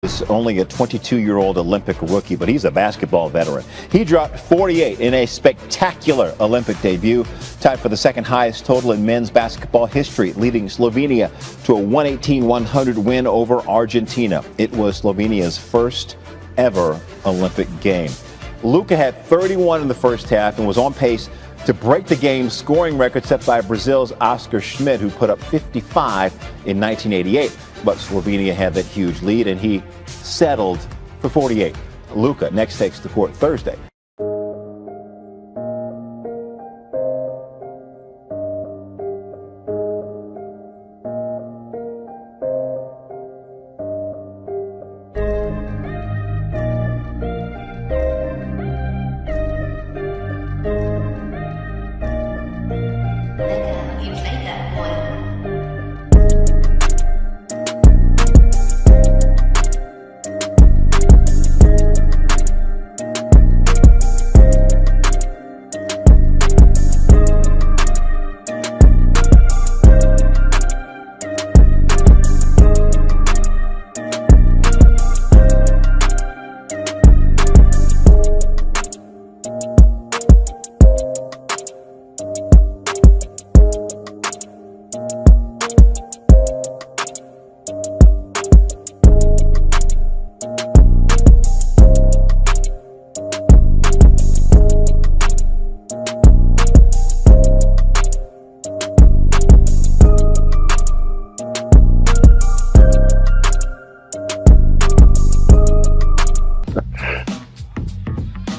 He's only a 22-year-old Olympic rookie, but he's a basketball veteran. He dropped 48 in a spectacular Olympic debut, tied for the second highest total in men's basketball history, leading Slovenia to a 118-100 win over Argentina. It was Slovenia's first ever Olympic game. Luka had 31 in the first half and was on pace to break the game's scoring record set by Brazil's Oscar Schmidt, who put up 55 in 1988. But Slovenia had that huge lead, and he settled for 48. Luka next takes the court Thursday.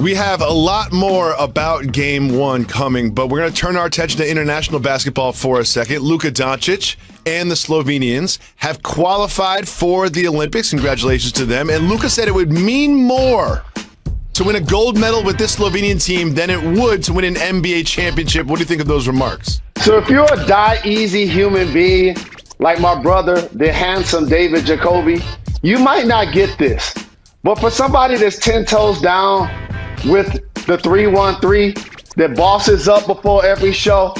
We have a lot more about Game 1 coming, but we're going to turn our attention to international basketball for a second. Luka Doncic and the Slovenians have qualified for the Olympics. Congratulations to them. And Luka said it would mean more to win a gold medal with this Slovenian team than it would to win an NBA championship. What do you think of those remarks? So if you're a die-easy human being, like my brother, the handsome David Jacoby, you might not get this. But for somebody that's 10 toes down with the 313, that bosses up before every show,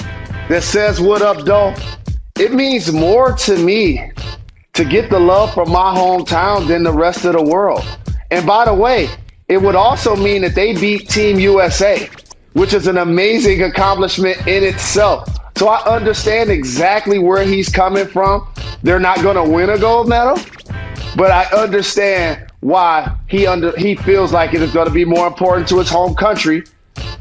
that says what up, though, it means more to me to get the love from my hometown than the rest of the world. And by the way, it would also mean that they beat Team USA, which is an amazing accomplishment in itself. So I understand exactly where he's coming from. They're not going to win a gold medal, but I understand why he feels like it is going to be more important to his home country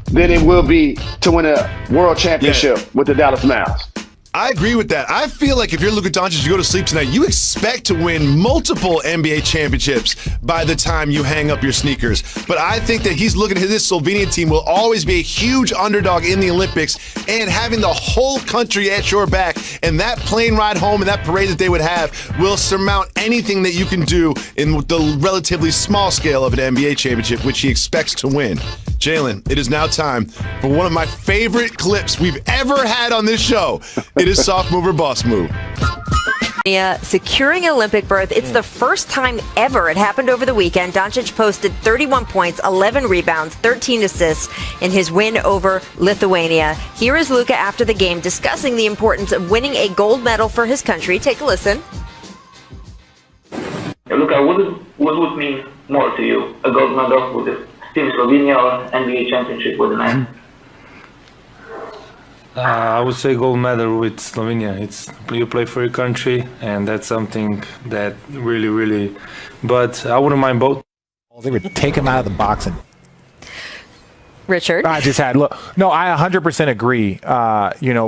than it will be to win a world championship with the Dallas Mavs. I agree with that. I feel like if you're Luka Doncic, you go to sleep tonight, you expect to win multiple NBA championships by the time you hang up your sneakers. But I think that he's looking at this Slovenian team will always be a huge underdog in the Olympics, and having the whole country at your back and that plane ride home and that parade that they would have will surmount anything that you can do in the relatively small scale of an NBA championship, which he expects to win. Jalen, it is now time for one of my favorite clips we've ever had on this show. It is Soft Mover Boss Move. Securing an Olympic berth. It's the first time ever. It happened over the weekend. Doncic posted 31 points, 11 rebounds, 13 assists in his win over Lithuania. Here is Luka after the game discussing the importance of winning a gold medal for his country. Take a listen. Luka, what would mean more to you? A gold medal with the Team Slovenia or NBA championship with the man? I would say gold medal with Slovenia. It's you play for your country, and that's something that really. But I wouldn't mind both. They would take him out of the boxing. Richard? I 100% agree,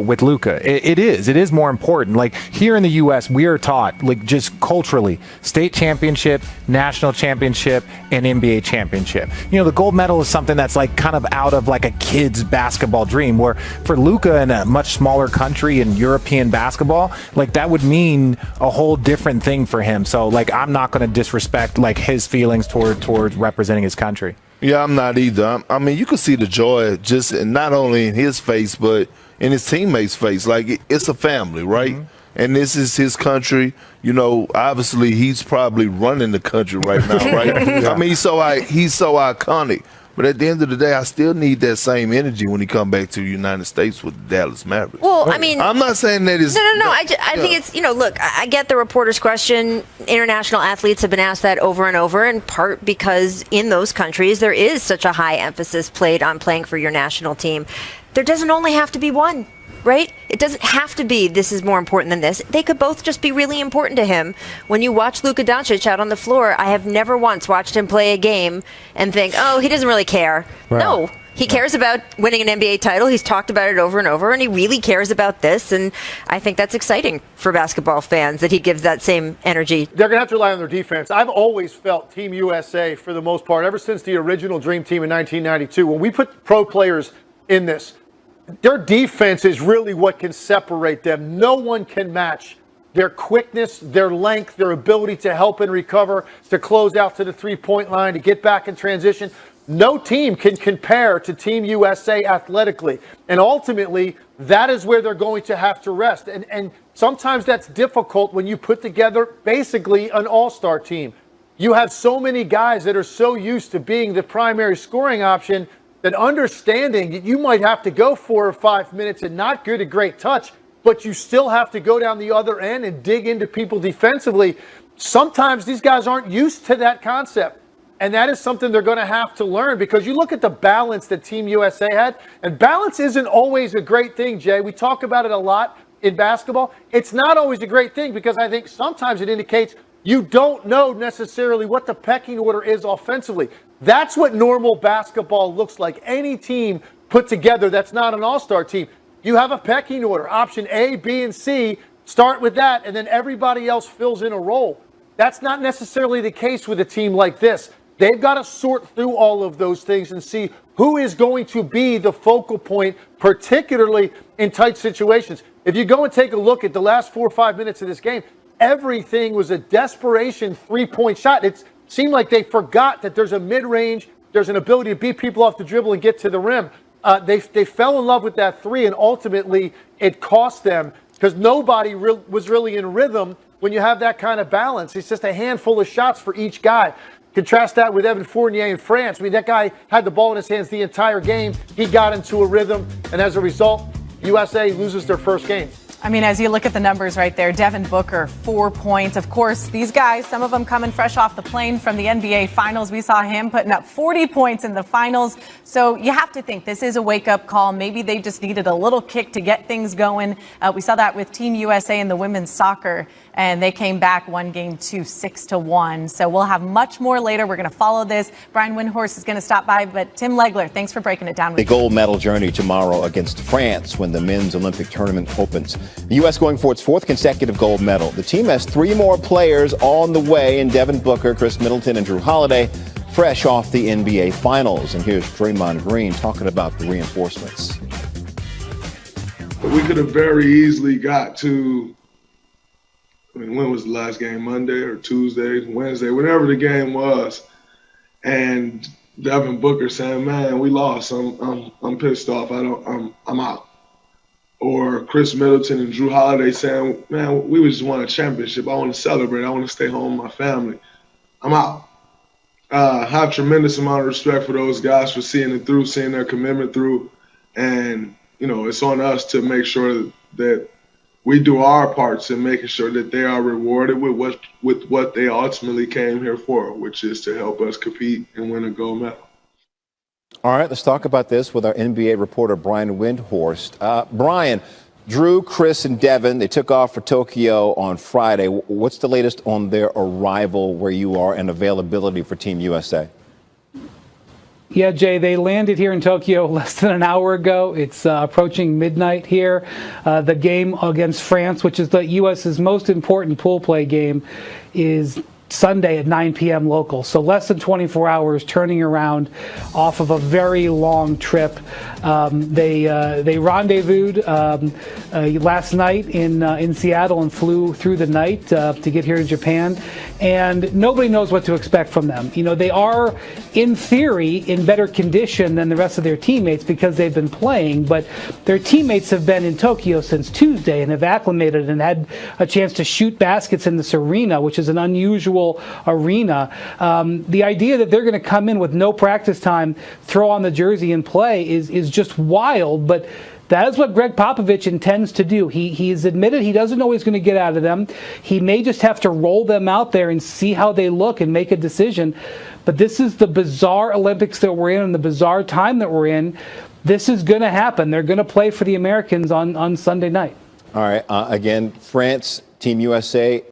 with Luka. It is more important. Like here in the U.S., we are taught, like just culturally, state championship, national championship, and NBA championship. The gold medal is something that's like kind of out of like a kid's basketball dream, where for Luka in a much smaller country in European basketball, like that would mean a whole different thing for him. So like I'm not going to disrespect like his feelings towards representing his country. Yeah, I'm not either. I mean, you can see the joy just not only in his face, but in his teammates' face. Like, it's a family, right? Mm-hmm. And this is his country. Obviously, he's probably running the country right now, right? I mean, he's so iconic. But at the end of the day, I still need that same energy when he come back to the United States with the Dallas Mavericks. Well, I mean, I'm not saying that is no. I think it's, look, I get the reporter's question. International athletes have been asked that over and over, in part because in those countries there is such a high emphasis played on playing for your national team. There doesn't only have to be one. Right? It doesn't have to be this is more important than this. They could both just be really important to him. When you watch Luka Doncic out on the floor, I have never once watched him play a game and think, oh, he doesn't really care. Right. No, he cares about winning an NBA title. He's talked about it over and over, and he really cares about this. And I think that's exciting for basketball fans that he gives that same energy. They're going to have to rely on their defense. I've always felt Team USA, for the most part, ever since the original Dream Team in 1992, when we put pro players in this, their defense is really what can separate them. No one can match their quickness, their length, their ability to help and recover, to close out to the three-point line, to get back in transition. No team can compare to Team USA athletically. And ultimately, that is where they're going to have to rest. And sometimes that's difficult when you put together basically an all-star team. You have so many guys that are so used to being the primary scoring option that understanding that you might have to go 4 or 5 minutes and not get a great touch, but you still have to go down the other end and dig into people defensively. Sometimes these guys aren't used to that concept. And that is something they're going to have to learn, because you look at the balance that Team USA had, and balance isn't always a great thing, Jay. We talk about it a lot in basketball. It's not always a great thing, because I think sometimes it indicates you don't know necessarily what the pecking order is offensively. That's what normal basketball looks like. Any team put together that's not an all-star team, you have a pecking order. Option A, B, and C, start with that, and then everybody else fills in a role. That's not necessarily the case with a team like this. They've got to sort through all of those things and see who is going to be the focal point, particularly in tight situations. If you go and take a look at the last 4 or 5 minutes of this game, everything was a desperation three-point shot. It seemed like they forgot that there's a mid-range, there's an ability to beat people off the dribble and get to the rim. They fell in love with that three, and ultimately it cost them, because nobody was really in rhythm when you have that kind of balance. It's just a handful of shots for each guy. Contrast that with Evan Fournier in France. I mean, that guy had the ball in his hands the entire game. He got into a rhythm, and as a result, USA loses their first game. I mean, as you look at the numbers right there, Devin Booker, 4 points. Of course, these guys, some of them coming fresh off the plane from the NBA Finals. We saw him putting up 40 points in the finals. So you have to think this is a wake-up call. Maybe they just needed a little kick to get things going. We saw that with Team USA in the women's soccer, and they came back one game to 6-1. So we'll have much more later. We're going to follow this. Brian Windhorst is going to stop by, but Tim Legler, thanks for breaking it down with me. The gold medal journey tomorrow against France when the men's Olympic tournament opens. The U.S. going for its 4th consecutive gold medal. The team has 3 more players on the way in Devin Booker, Chris Middleton, and Drew Holiday, fresh off the NBA Finals. And here's Draymond Green talking about the reinforcements. We could have very easily got to, when was the last game? Monday or Tuesday, Wednesday, whatever the game was, and Devin Booker saying, "Man, we lost. I'm pissed off. I'm out." Or Chris Middleton and Drew Holiday saying, "Man, we just won a championship. I want to celebrate. I want to stay home with my family. I'm out." Have tremendous amount of respect for those guys for seeing it through, seeing their commitment through, and it's on us to make sure that we do our parts in making sure that they are rewarded with what they ultimately came here for, which is to help us compete and win a gold medal. All right, let's talk about this with our NBA reporter, Brian Windhorst. Brian, Drew, Chris, and Devin, they took off for Tokyo on Friday. What's the latest on their arrival, where you are, and availability for Team USA? Yeah, Jay, they landed here in Tokyo less than an hour ago. It's approaching midnight here. The game against France, which is the U.S.'s most important pool play game, is Sunday at 9 p.m. local. So less than 24 hours turning around off of a very long trip. They rendezvoused last night in Seattle and flew through the night to get here to Japan. And nobody knows what to expect from them. They are, in theory, in better condition than the rest of their teammates because they've been playing, but their teammates have been in Tokyo since Tuesday and have acclimated and had a chance to shoot baskets in this arena, which is an unusual virtual arena. The idea that they're going to come in with no practice time, throw on the jersey and play is just wild, but that is what Greg Popovich intends to do. He's admitted he doesn't know what he's going to get out of them. He may just have to roll them out there and see how they look and make a decision. But this is the bizarre Olympics that we're in and the bizarre time that we're in. This is going to happen. They're going to play for the Americans on Sunday night. All right. Again, France, Team USA.